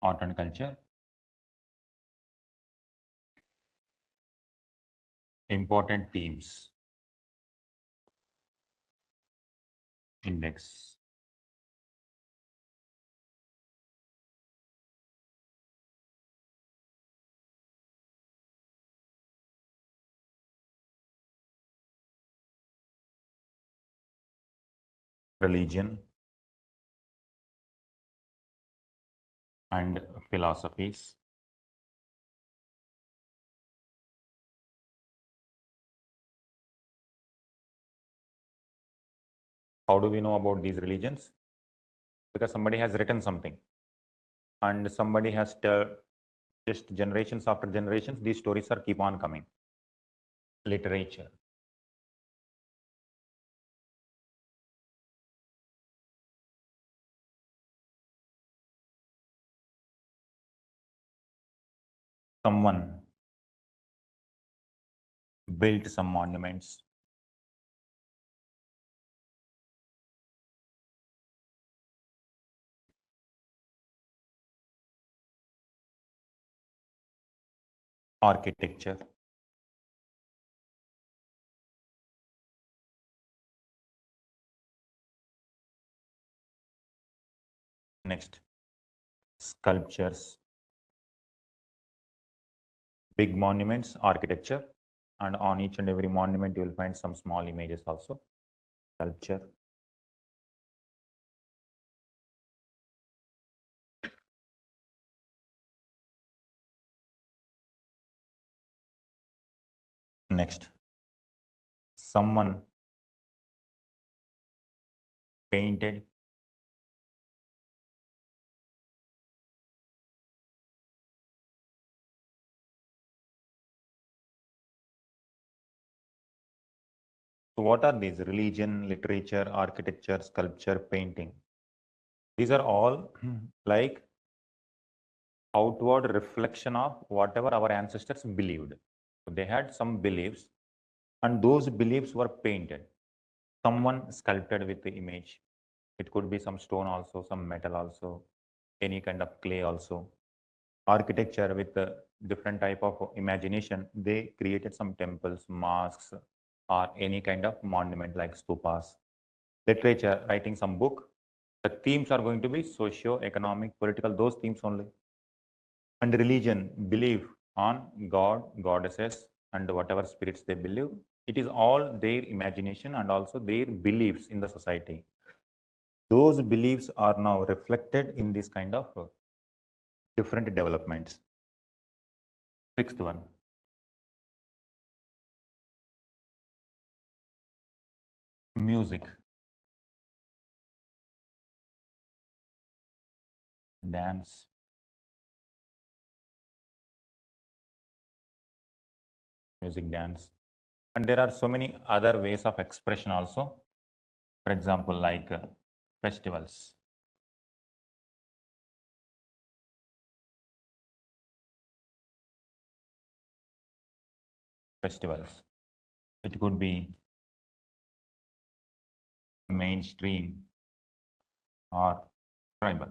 art and culture, important themes, index, religion and philosophies, how do we know about these religions? Because somebody has written something and somebody has just generations after generations, these stories are keep on coming. Literature, someone built some monuments. Architecture, next, sculptures, big monuments, architecture, and on each and every monument you will find some small images also. Sculpture, next, someone painted So what are these? Religion, literature, architecture, sculpture, painting. These are all like outward reflection of whatever our ancestors believed. So they had some beliefs and those beliefs were painted. Someone sculpted with the image. It could be some stone also, some metal also, any kind of clay also. Architecture with a different type of imagination, they created some temples, mosques, or any kind of monument like stupas. Literature, writing some book. The themes are going to be socio-economic, political, those themes only. And religion, belief on God, goddesses, and whatever spirits they believe. It is all their imagination and also their beliefs in the society. Those beliefs are now reflected in this kind of different developments. Sixth one. Music, dance, music, dance. And there are so many other ways of expression also. For example, like festivals. Festivals. It could be mainstream or tribal.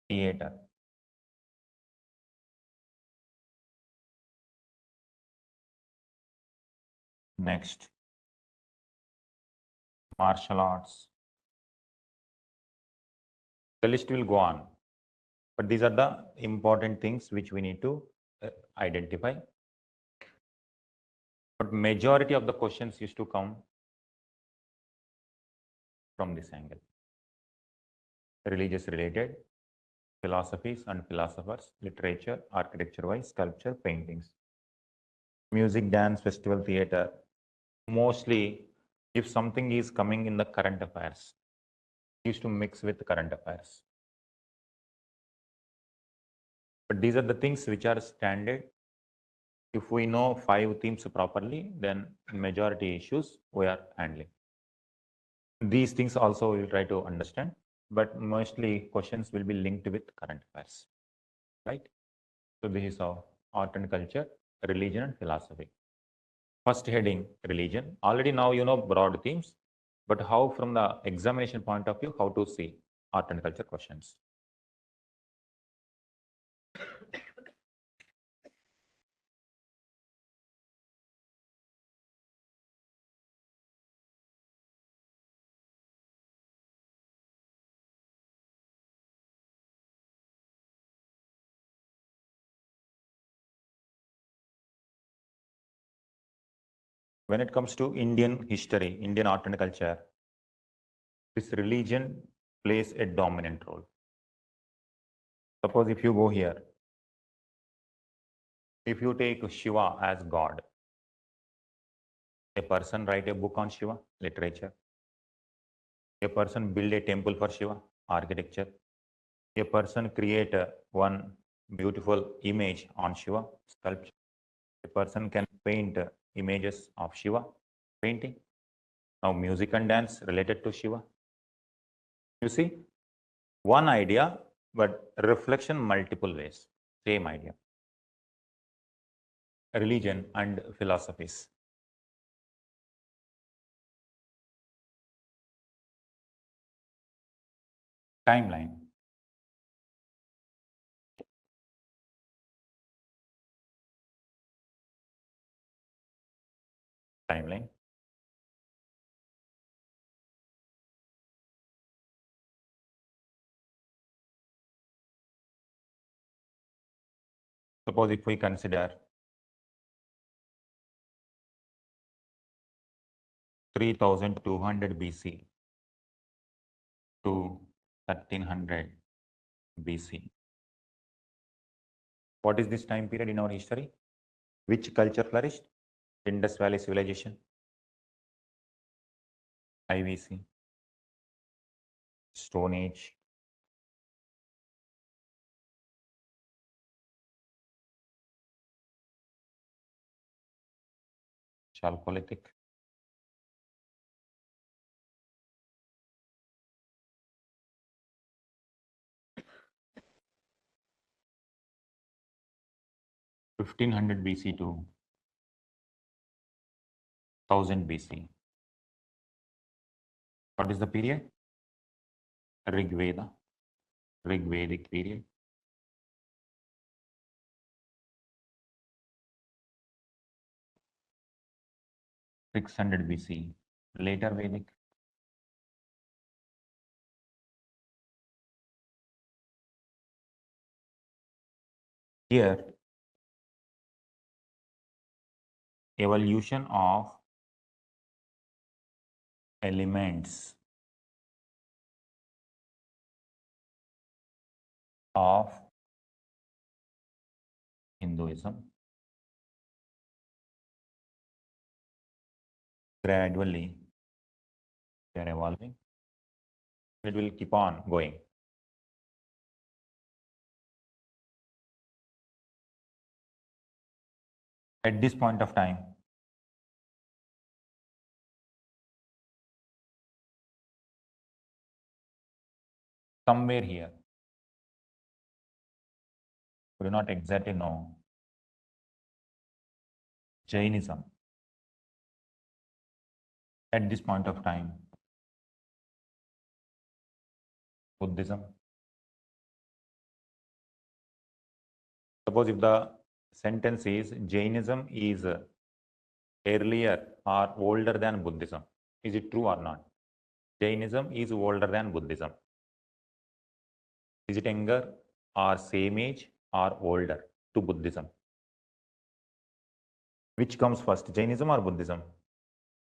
Theater. Next, martial arts. The list will go on. But these are the important things which we need to identify. But majority of the questions used to come from this angle. Religious related, philosophies and philosophers, literature, architecture-wise, sculpture, paintings. Music, dance, festival, theater. Mostly, if something is coming in the current affairs, used to mix with current affairs. But these are the things which are standard. If we know 5 themes properly, then majority issues we are handling. These things also we will try to understand, but mostly questions will be linked with current affairs, right? So this is how art and culture. religion and philosophy. First heading, religion. Already now you know broad themes, but how from the examination point of view, how to see art and culture questions. When it comes to Indian history, Indian art and culture, this religion plays a dominant role. Suppose if you go here, if you take Shiva as God, a person write a book on Shiva, literature. A person build a temple for Shiva, architecture. A person create one beautiful image on Shiva, sculpture. A person can paint images of Shiva, painting. Now music and dance related to Shiva. You see, one idea, but reflection multiple ways, same idea. Religion and philosophies. Timeline. Timeline. Suppose if we consider 3200 BC to 1300 BC. What is this time period in our history? Which culture flourished? Indus Valley Civilization, IVC, Stone Age, Chalcolithic, (1500 BC to 1000 BC). What is the period? Rig Veda, Rigvedic period. (600 BC), later Vedic. Here, evolution of elements of Hinduism gradually they are evolving. It will keep on going. At this point of time, somewhere here, we do not exactly know, Jainism at this point of time, Buddhism. Suppose if the sentence is Jainism is earlier or older than Buddhism, is it true or not? Jainism is older than Buddhism. Is it younger or same age or older to Buddhism? Which comes first, Jainism or Buddhism?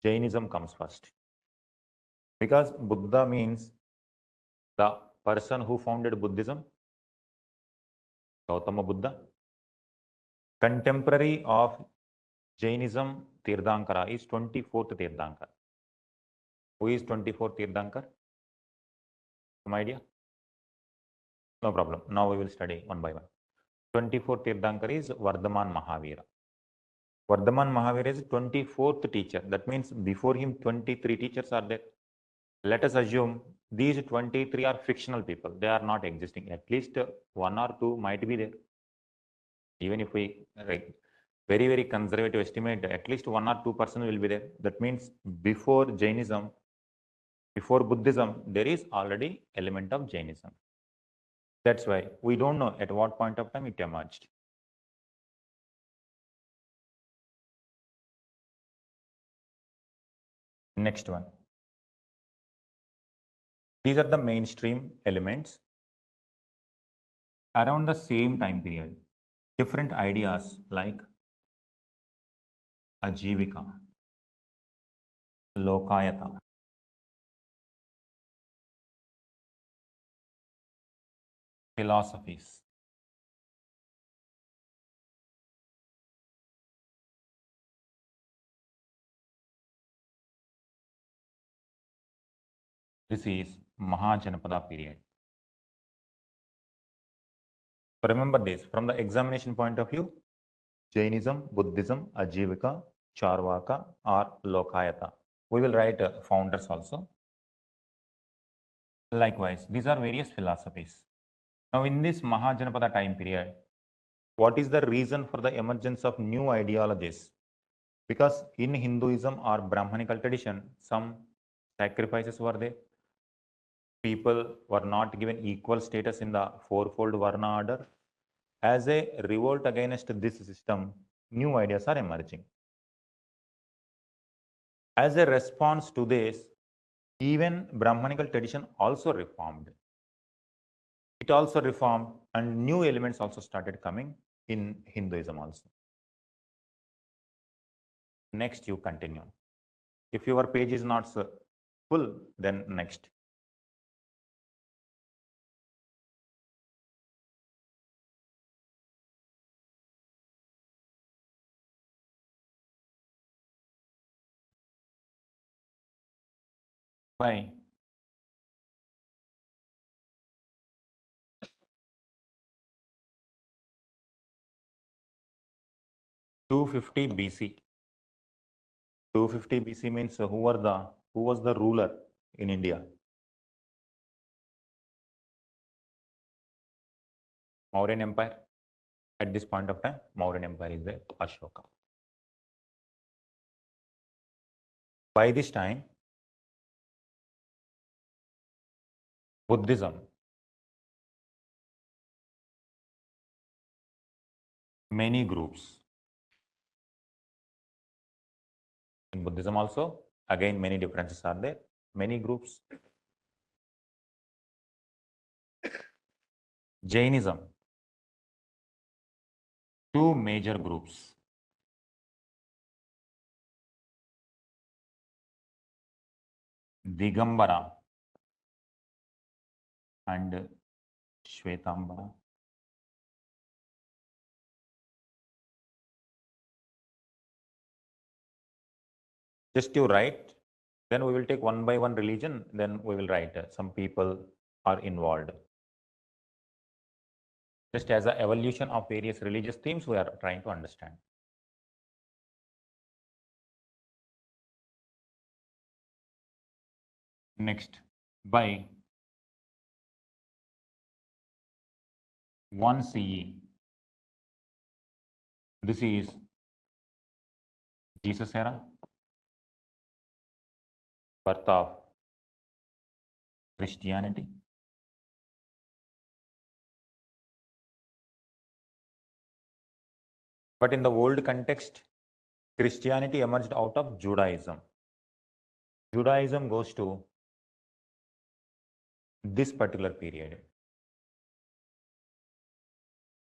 Jainism comes first. Because Buddha means the person who founded Buddhism, Gautama Buddha. Contemporary of Jainism Tirthankara is 24th Tirthankar. Who is 24th Tirthankar? Some idea? No problem. Now we will study one by one. 24th Tirthankar is Vardhaman Mahavira. Vardhaman Mahavira is 24th teacher. That means before him 23 teachers are there. Let us assume these 23 are fictional people. They are not existing. At least one or two might be there. Even if we very conservative estimate, at least 1 or 2% will be there. That means before Jainism, before Buddhism, there is already element of Jainism. That's why we don't know at what point of time it emerged. Next one. These are the mainstream elements. Around the same time period, different ideas like Ajivika, Lokayata, philosophies, this is Mahajanapada period. Remember this, from the examination point of view, Jainism, Buddhism, Ajivika, Charvaka or Lokayata. We will write founders also. Likewise, these are various philosophies. Now in this Mahajanapada time period, what is the reason for the emergence of new ideologies? Because in Hinduism or Brahmanical tradition, some sacrifices were there. People were not given equal status in the fourfold Varna order. As a revolt against this system, new ideas are emerging. As a response to this, even Brahmanical tradition also reformed. It also reformed and new elements also started coming in Hinduism also. Next, you continue. If your page is not full, then next. Why? BC. 250 BC means who was the ruler in India? Mauryan Empire. At this point of time, Mauryan Empire is there, Ashoka. By this time, Buddhism, many groups. In Buddhism also, again, many differences are there, many groups. Jainism, two major groups. Digambara and Shvetambara. Just you write, then we will take one by one religion, then we will write some people are involved. Just as an evolution of various religious themes, we are trying to understand. Next, by 1 CE, this is Jesus era, birth of Christianity. But in the world context, Christianity emerged out of Judaism. Judaism goes to this particular period.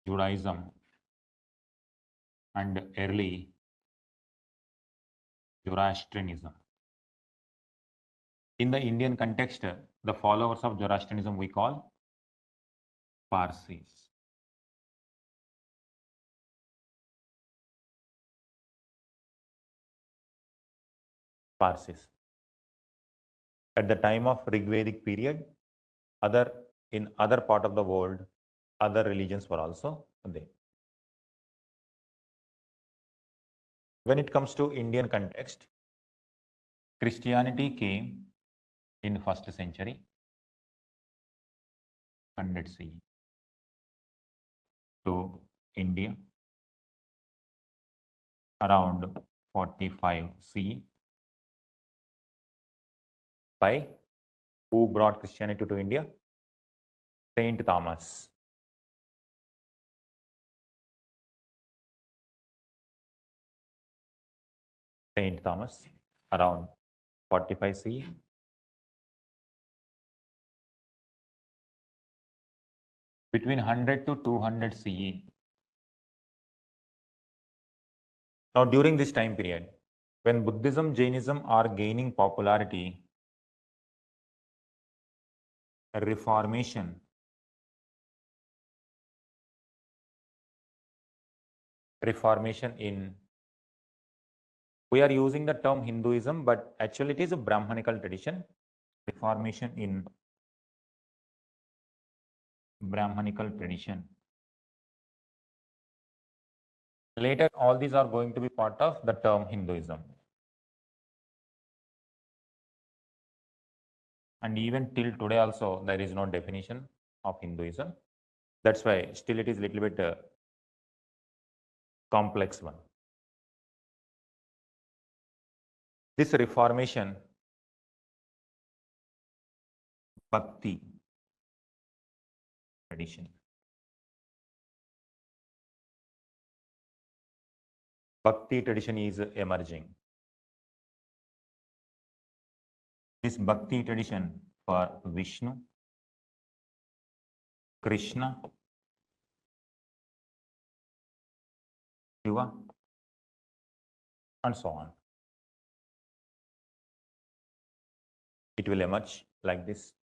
Judaism and early Zoroastrianism. In the Indian context, the followers of Zoroastrianism we call Parsis. Parsis. At the time of Rigvedic period, in other part of the world, other religions were also there. When it comes to Indian context, Christianity came in 1st century, 100 CE, to India. around 45 CE. By who brought Christianity to India? Saint Thomas. Saint Thomas, around 45 CE. Between 100 to 200 CE. Now, during this time period, when Buddhism, Jainism are gaining popularity, Reformation in, we are using the term Hinduism, but actually it is a Brahmanical tradition. Reformation in Brahmanical tradition. Later, all these are going to be part of the term Hinduism. And even till today also, there is no definition of Hinduism. That's why still it is a little bit complex one. This Reformation, Bhakti tradition. Bhakti tradition is emerging. This Bhakti tradition for Vishnu, Krishna, Shiva, and so on. It will emerge like this.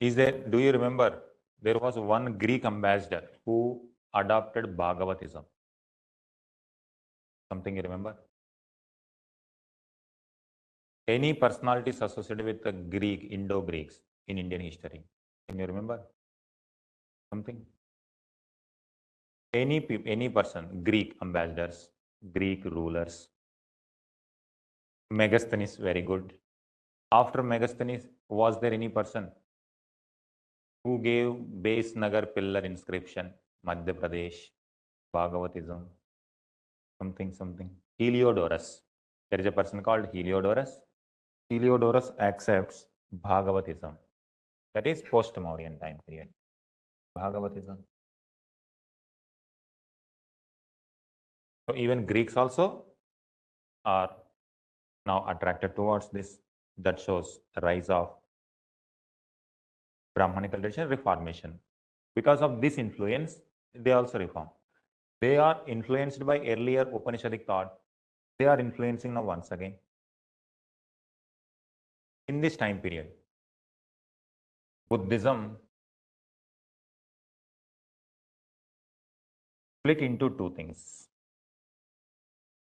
Is there, do you remember, there was one Greek ambassador who adopted Bhagavatism? Something you remember? Any personalities associated with the Greek, Indo-Greeks in Indian history? Can you remember? Something? Any person, Greek ambassadors, Greek rulers. Megasthenes, very good. After Megasthenes, was there any person who gave base Nagar pillar inscription, Madhya Pradesh, Bhagavatism, something? Heliodorus. There is a person called Heliodorus. Heliodorus accepts Bhagavatism. That is post-Mauryan time period. Bhagavatism. So even Greeks also are now attracted towards this. That shows the rise of Brahmanical tradition, Reformation. Because of this influence, they also reform. They are influenced by earlier Upanishadic thought. They are influencing now once again. In this time period, Buddhism split into two things,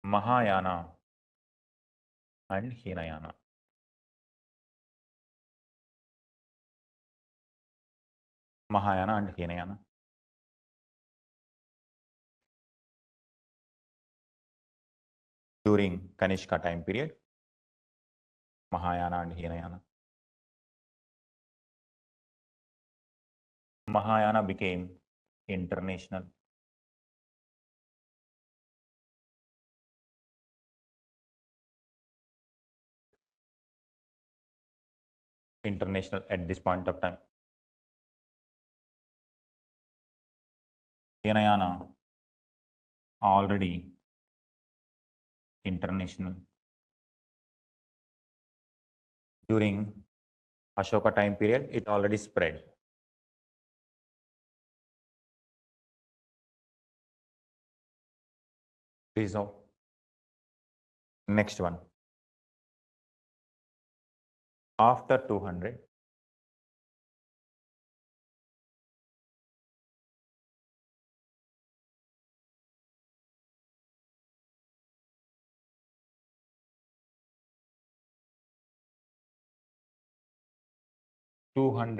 Mahayana and Hinayana. Mahayana and Hinayana. During Kanishka time period, Mahayana and Hinayana. Mahayana became international. International at this point of time. Hinayana already international. During Ashoka time period, it already spread. This is how. Next one. After 200,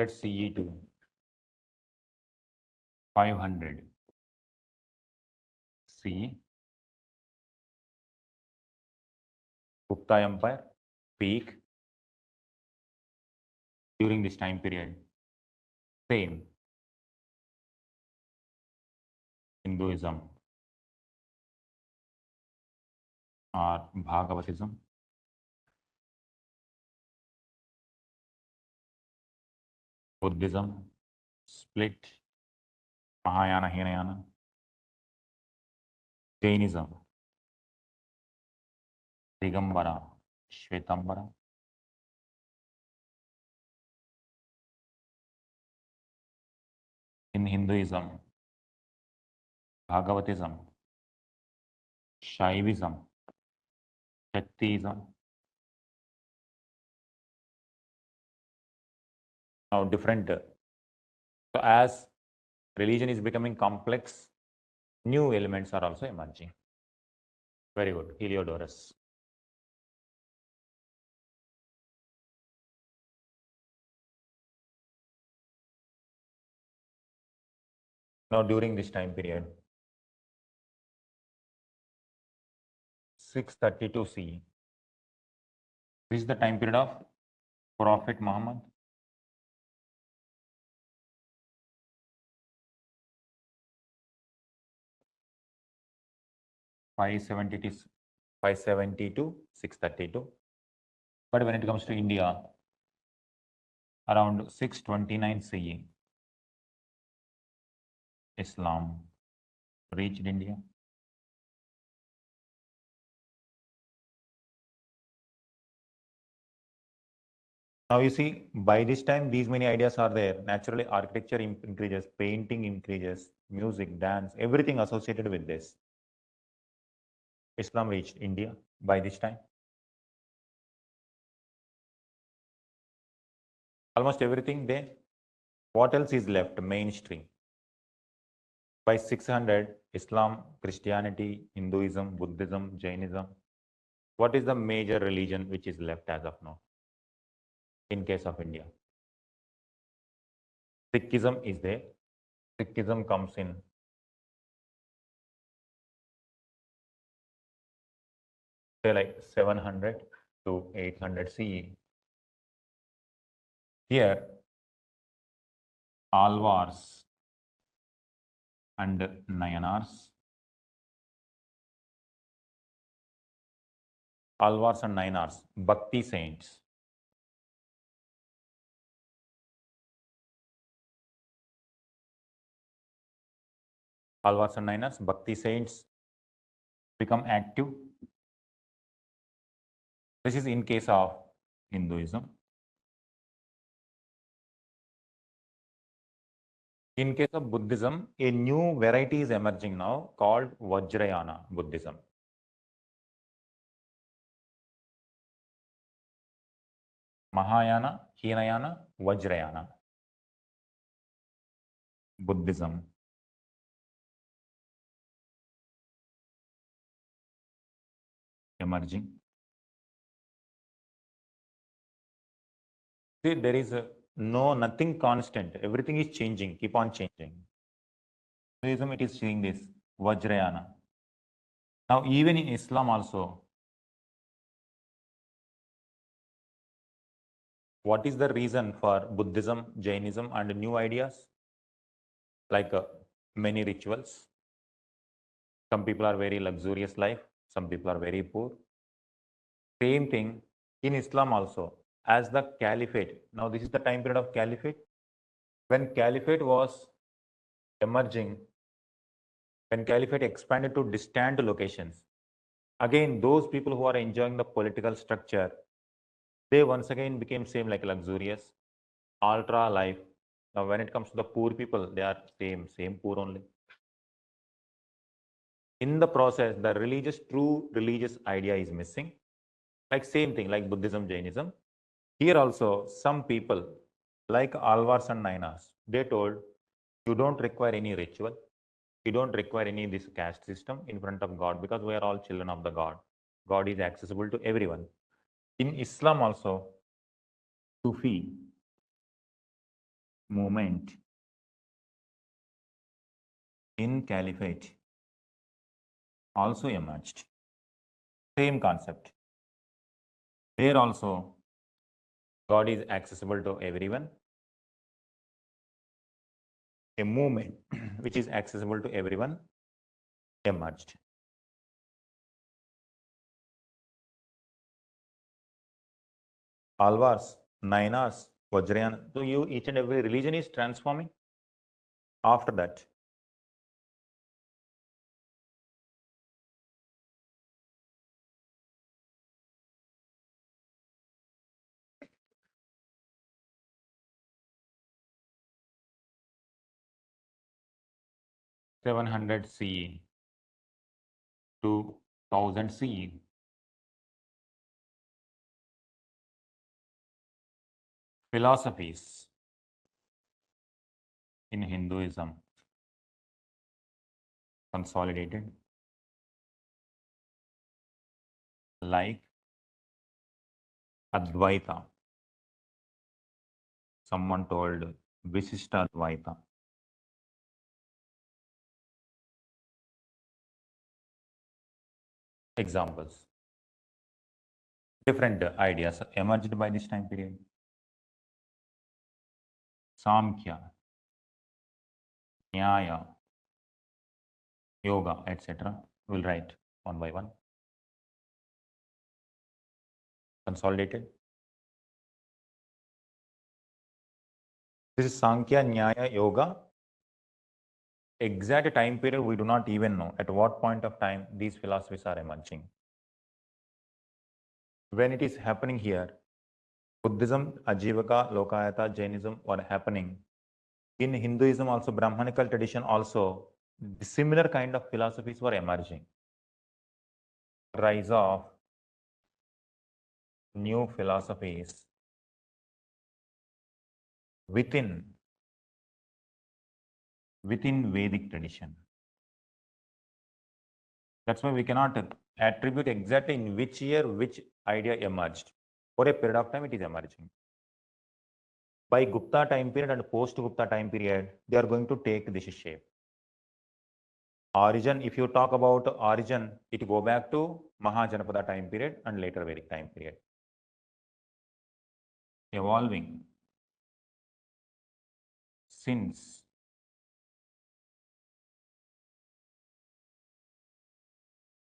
CE to 500 CE, Gupta Empire peak. During this time period, same Hinduism or Bhagavatism. Buddhism, split, Mahayana, Hinayana. Jainism, Digambara, Shvetambara. In Hinduism, Bhagavatism, Shaivism, Shaktiism. Now different. So as religion is becoming complex, new elements are also emerging. Very good, Heliodorus. Now during this time period, 632 CE. This is the time period of Prophet Muhammad. $570 to 632. But when it comes to India, around 629 CE, Islam reached India. Now you see, by this time, these many ideas are there. Naturally, architecture increases, painting increases, music, dance, everything associated with this. Islam reached India by this time. Almost everything there. What else is left? Mainstream. By 600, Islam, Christianity, Hinduism, Buddhism, Jainism. What is the major religion which is left as of now? In case of India, Sikhism is there. Sikhism comes in say like 700 to 800 CE. Here, Alvars and Nayanars. Alvars and Nayanars, Bhakti saints. Alvars and Nayanars, Bhakti saints become active. This is in case of Hinduism. In case of Buddhism, a new variety is emerging now called Vajrayana Buddhism. Mahayana, Hinayana, Vajrayana Buddhism. Emerging. See, there is nothing constant. Everything is changing, keep on changing. Buddhism, it is seeing this Vajrayana. Now, even in Islam also, what is the reason for Buddhism, Jainism, and new ideas? Like many rituals. Some people are very luxurious life. Some people are very poor. Same thing in Islam also. As the caliphate, now this is the time period of caliphate. When caliphate was emerging, when caliphate expanded to distant locations, again, those people who are enjoying the political structure, they once again became same like luxurious, ultra life. Now, when it comes to the poor people, they are same poor only. In the process, the true religious idea is missing. Like same thing, like Buddhism, Jainism. Here also, some people, like Alvars and Nainars, they told, you don't require any ritual. You don't require any this caste system in front of God because we are all children of the God. God is accessible to everyone. In Islam also, Sufi movement in caliphate also emerged. Same concept. There also, God is accessible to everyone. A movement which is accessible to everyone emerged. Alvars, Nainas, Vajrayana. So each and every religion is transforming after that. (700 CE to 1000 CE). Philosophies in Hinduism consolidated, like Advaita. Someone told Visishta Advaita. Examples. Different ideas emerged by this time period. Samkhya, Nyaya, Yoga, etc. We'll write one by one. Consolidated. This is Sankhya, Nyaya, Yoga. Exact time period we do not even know at what point of time these philosophies are emerging. When it is happening here, Buddhism, Ajivaka, Lokayata, Jainism were happening. In Hinduism also, Brahmanical tradition also, similar kind of philosophies were emerging. Rise of new philosophies within Vedic tradition. That's why we cannot attribute exactly in which year which idea emerged. For a period of time, it is emerging. By Gupta time period and post-Gupta time period, they are going to take this shape. Origin, if you talk about origin, it go back to Mahajanapada time period and later Vedic time period. Evolving since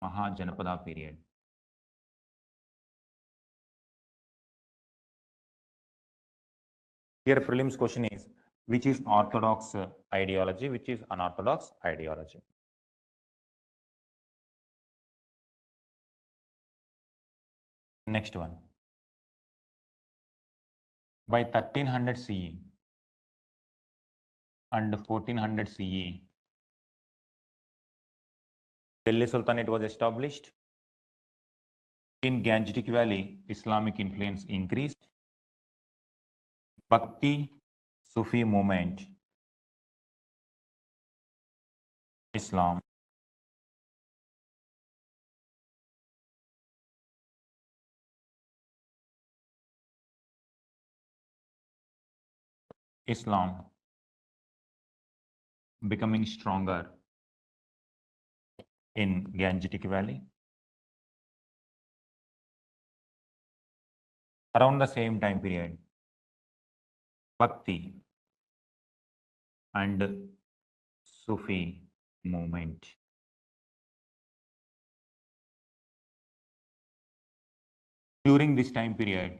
Mahajanapada period. Here prelims question is, which is orthodox ideology, which is unorthodox ideology. Next one. By 1300 CE and 1400 CE, Delhi Sultanate was established. In Gangetic Valley, Islamic influence increased. Bhakti, Sufi movement, Islam, becoming stronger in Gangetic Valley. Around the same time period, Bhakti and Sufi movement. During this time period,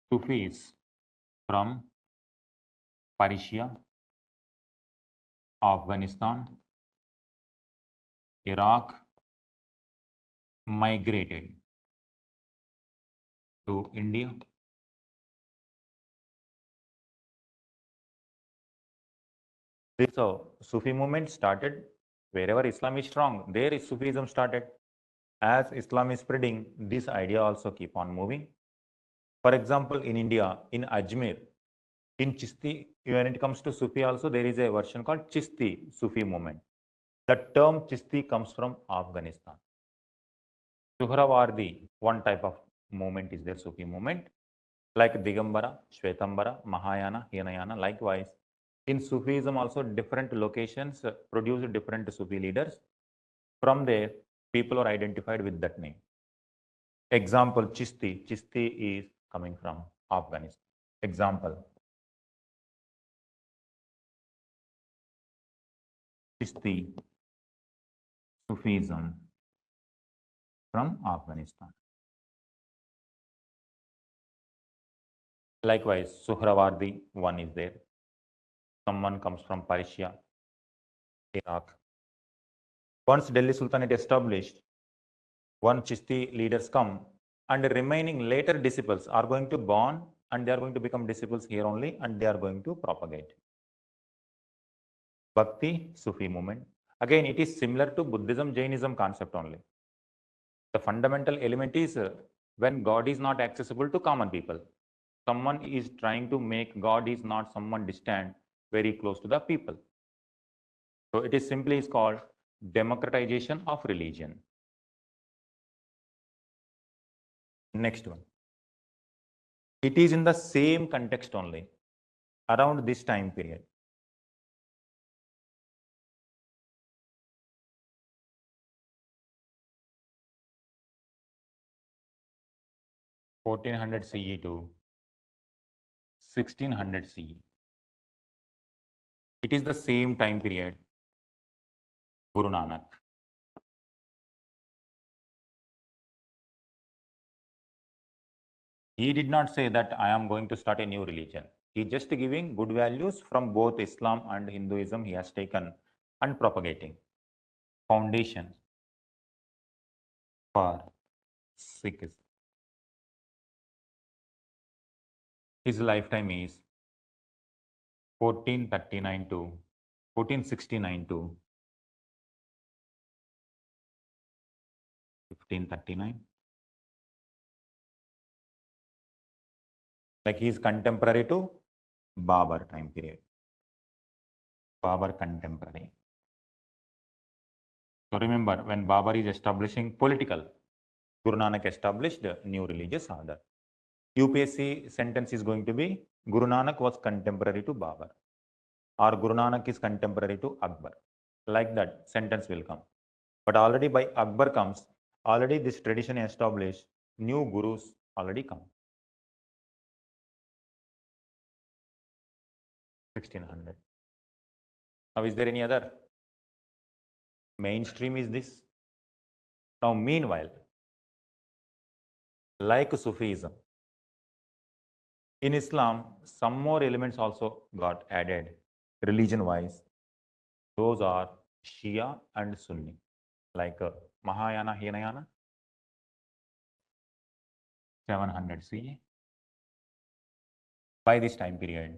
Sufis from Persia, Afghanistan, Iraq migrated to India. So Sufi movement started wherever Islam is strong, there is Sufism started. As Islam is spreading, this idea also keep on moving. For example, in India, in Ajmer, in Chishti, when it comes to Sufi also, there is a version called Chishti Sufi movement. The term Chishti comes from Afghanistan. Suhrawardi, one type of movement is there, Sufi movement, like Digambara, Shvetambara, Mahayana, Hinayana. Likewise, in Sufism also, different locations produce different Sufi leaders. From there, people are identified with that name. Example, Chishti. Chishti is coming from Afghanistan. Example, Chishti, Sufism from Afghanistan. Likewise, Suhrawardi one is there. Someone comes from Persia, Iraq. Once Delhi Sultanate established, one Chishti leaders come and the remaining later disciples are going to born and they are going to become disciples here only and they are going to propagate. Bhakti, Sufi movement. Again, it is similar to Buddhism, Jainism concept only. The fundamental element is when God is not accessible to common people. Someone is trying to make God is not someone distant, very close to the people. So it is simply is called democratization of religion. Next one. It is in the same context only, around this time period. 1400 CE to 1600 CE. It is the same time period, Guru Nanak. He did not say that I am going to start a new religion. He just giving good values from both Islam and Hinduism he has taken and propagating. Foundation for Sikhism. His lifetime is 1439 to 1469 to 1539. Like he is contemporary to Babar time period. Babar contemporary. So remember, when Babar is establishing political, Guru Nanak established a new religious order. UPSC sentence is going to be Guru Nanak was contemporary to Babar or Guru Nanak is contemporary to Akbar. Like that sentence will come. But already by Akbar comes, already this tradition established, new gurus already come. 1600. Now is there any other? Mainstream is this. Now meanwhile, like Sufism, in Islam, some more elements also got added religion-wise. Those are Shia and Sunni, like Mahayana, Hinayana, 700 CE. By this time period,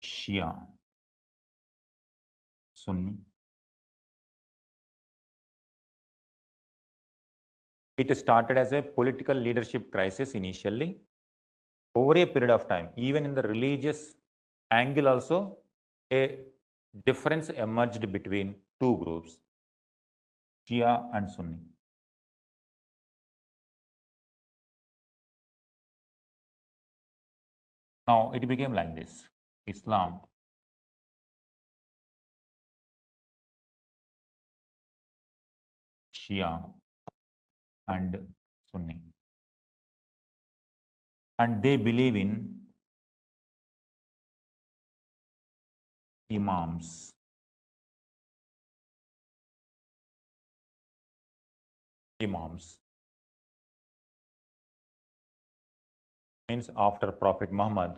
Shia, Sunni. It started as a political leadership crisis initially. Over a period of time, even in the religious angle also, a difference emerged between two groups, Shia and Sunni. Now it became like this. Islam, Shia and Sunni. And they believe in imams. Imams means after Prophet Muhammad,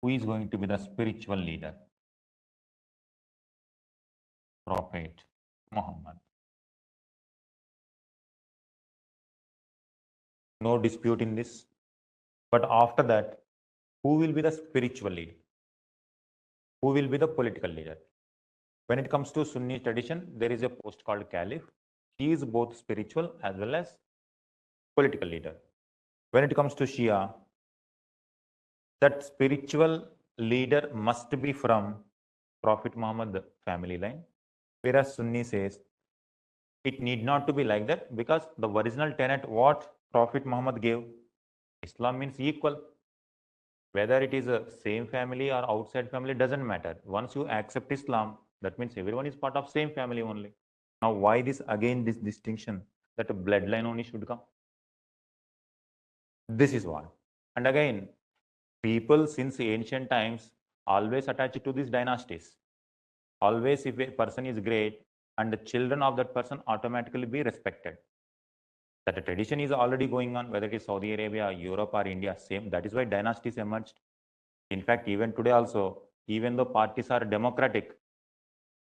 who is going to be the spiritual leader? Prophet Muhammad. No dispute in this. But after that, who will be the spiritual leader? Who will be the political leader? When it comes to Sunni tradition, there is a post called Caliph. He is both spiritual as well as political leader. When it comes to Shia, that spiritual leader must be from Prophet Muhammad family line. Whereas Sunni says it need not to be like that because the original tenet what Prophet Muhammad gave, Islam means equal. Whether it is a same family or outside family doesn't matter. Once you accept Islam, that means everyone is part of same family only. Now why this again this distinction that a bloodline only should come? This is what. And again, people since ancient times always attached to these dynasties. Always if a person is great, and the children of that person automatically be respected. That the tradition is already going on, whether it is Saudi Arabia, Europe, or India, same. That is why dynasties emerged. In fact, even today also, even though parties are democratic,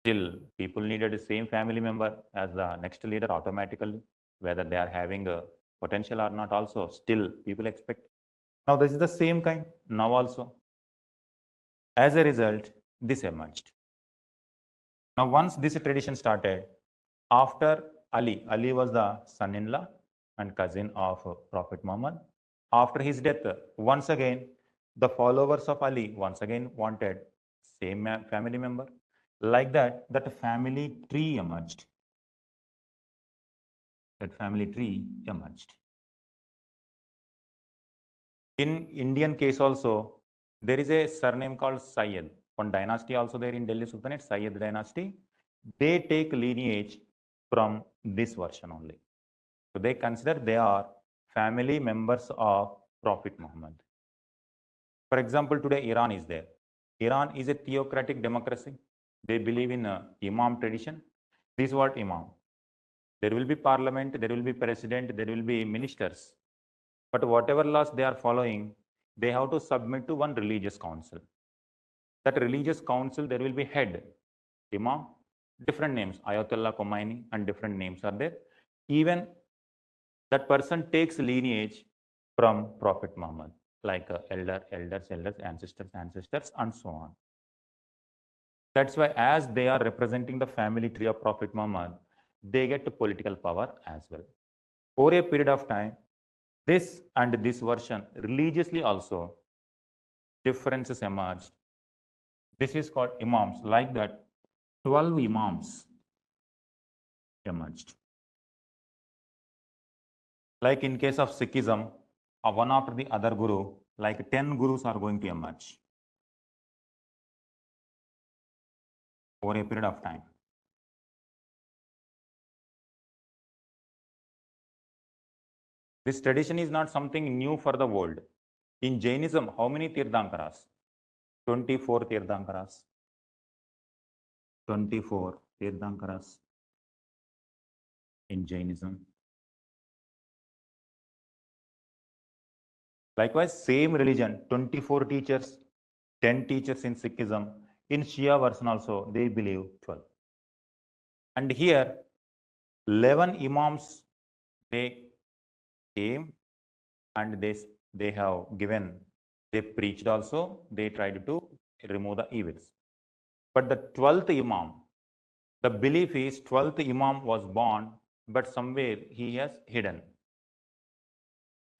still people needed the same family member as the next leader automatically, whether they are having a potential or not also, still people expect. Now this is the same kind now also. As a result, this emerged. Now once this tradition started, after Ali was the son-in-law and cousin of Prophet Muhammad. After his death, once again, the followers of Ali once again wanted same family member. Like that, that family tree emerged. That family tree emerged. In Indian case also, there is a surname called Syed. One dynasty also there in Delhi Sultanate, Syed dynasty. They take lineage from this version only. So they consider they are family members of Prophet Muhammad. For example, today Iran is there. Iran is a theocratic democracy. They believe in Imam tradition. This is what Imam. There will be parliament, there will be president, there will be ministers. But whatever laws they are following, they have to submit to one religious council. That religious council, there will be head, Imam, different names, Ayatollah Khomeini, and different names are there. Even that person takes lineage from Prophet Muhammad, like elders, ancestors, and so on. That's why as they are representing the family tree of Prophet Muhammad, they get political power as well. Over a period of time, this and this version religiously also differences emerged. This is called imams. Like that, 12 imams emerged. Like in case of Sikhism, one after the other guru, like 10 gurus are going to emerge over a period of time. This tradition is not something new for the world. In Jainism, how many Tirthankaras? 24 Tirthankaras. 24 Tirthankaras in Jainism. Likewise, same religion, 24 teachers, 10 teachers in Sikhism. In Shia version also, they believe 12. And here, 11 imams, they came and they have given, they preached also, they tried to remove the evils. But the 12th imam, the belief is 12th imam was born, but somewhere he has hidden.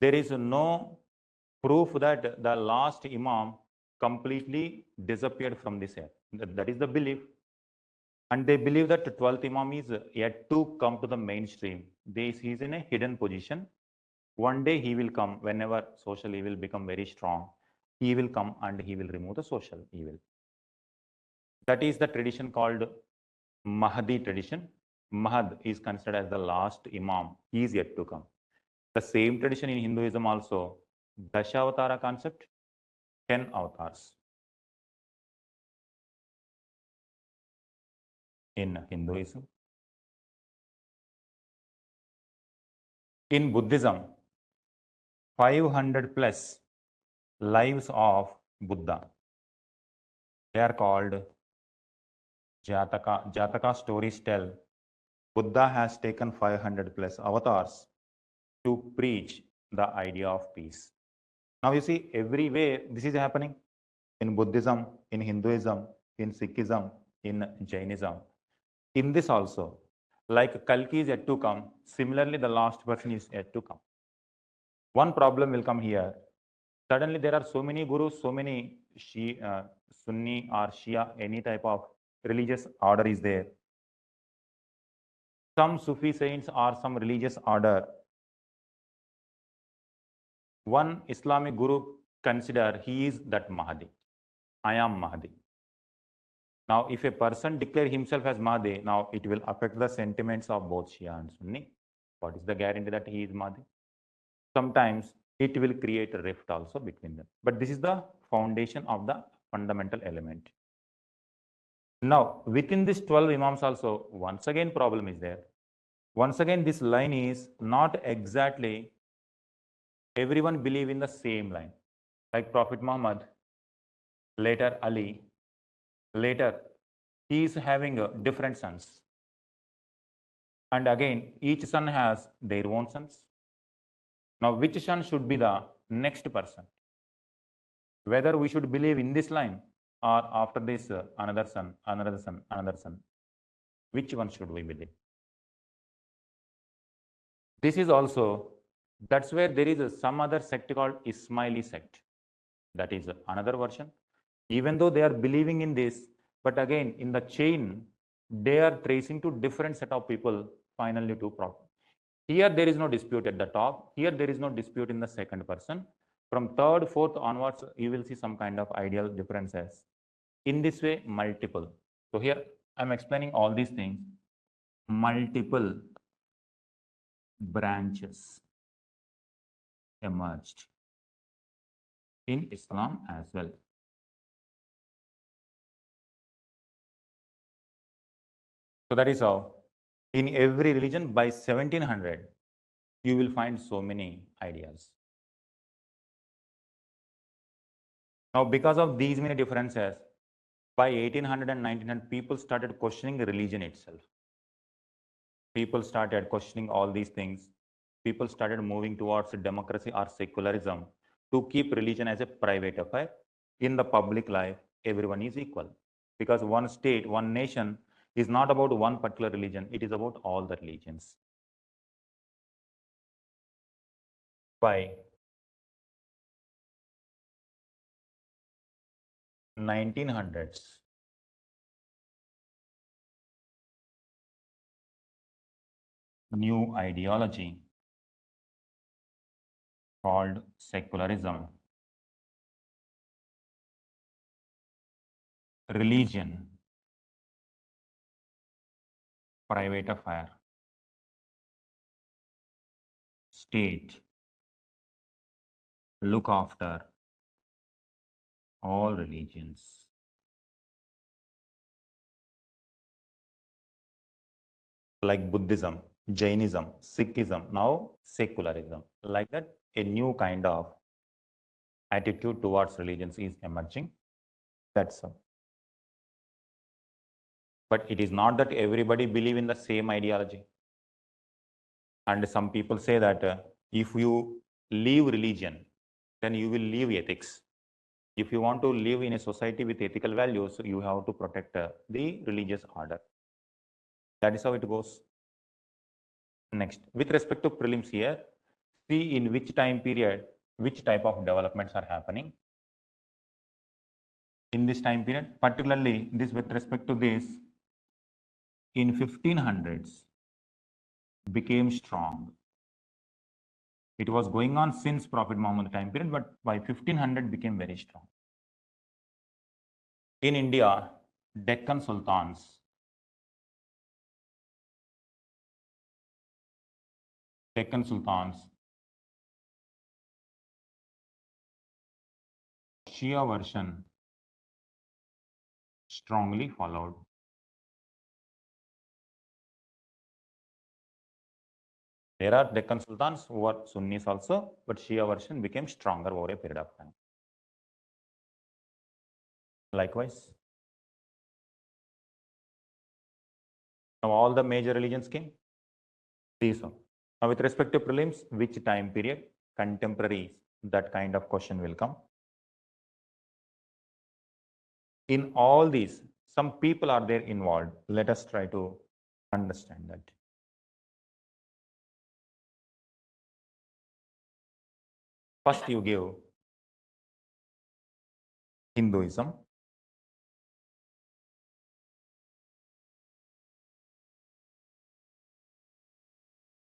There is no proof that the last imam completely disappeared from this earth. That is the belief. And they believe that the 12th imam is yet to come to the mainstream. He is in a hidden position. One day he will come whenever social evil become very strong. He will come and he will remove the social evil. That is the tradition called Mahdi tradition. Mahd is considered as the last imam. He is yet to come. The same tradition in Hinduism also. Dashavatara concept, 10 avatars. In Hinduism. In Buddhism, 500 plus lives of Buddha. They are called Jataka. Jataka stories tell Buddha has taken 500 plus avatars to preach the idea of peace. Now you see, everywhere this is happening in Buddhism, in Hinduism, in Sikhism, in Jainism. In this also, like Kalki is yet to come, similarly the last person is yet to come. One problem will come here. Suddenly there are so many gurus, so many Sunni or Shia, any type of religious order is there. Some Sufi saints or some religious order. One Islamic guru consider he is that Mahdi. I am Mahdi. Now, if a person declare himself as Mahdi, now it will affect the sentiments of both Shia and Sunni. What is the guarantee that he is Mahdi? Sometimes it will create a rift also between them. But this is the foundation of the fundamental element. Now, within this 12 imams also, once again problem is there. Once again, this line is not exactly everyone believe in the same line. Like Prophet Muhammad, later Ali, later he is having different sons. And again, each son has their own sons. Now, which son should be the next person? Whether we should believe in this line or after this another son, another son, another son. Which one should we believe? This is also, that's where there is some other sect called Ismaili sect. That is another version. Even though they are believing in this, but again, in the chain, they are tracing to different set of people finally to profit. Here, there is no dispute at the top. Here, there is no dispute in the second person. From third, fourth onwards, you will see some kind of ideal differences. In this way, multiple. So here, I'm explaining all these things. Multiple branches emerged in Islam as well. So that is how in every religion by 1700, you will find so many ideas. Now, because of these many differences, by 1800 and 1900, people started questioning religion itself. People started questioning all these things. People started moving towards democracy or secularism to keep religion as a private affair. In the public life, everyone is equal. Because one state, one nation is not about one particular religion, it is about all the religions. By 1900s, new ideology called secularism, religion, private affair, state, look after all religions. Like Buddhism, Jainism, Sikhism, now secularism. Like that, a new kind of attitude towards religions is emerging. That's all. But it is not that everybody believe in the same ideology. And some people say that if you leave religion, then you will leave ethics. If you want to live in a society with ethical values, you have to protect the religious order. That is how it goes. Next, with respect to prelims here, see in which time period, which type of developments are happening. In this time period, particularly this with respect to this, in 1500s became strong. It was going on since Prophet Muhammad time period, but by 1500 became very strong. In India, Deccan Sultans, Shia version strongly followed. There are Deccan Sultans who were Sunnis also, but Shia version became stronger over a period of time. Likewise, now all the major religions came. These one. Now with respect to prelims, which time period? Contemporaries, that kind of question will come. In all these, some people are there involved. Let us try to understand that. First, you give Hinduism.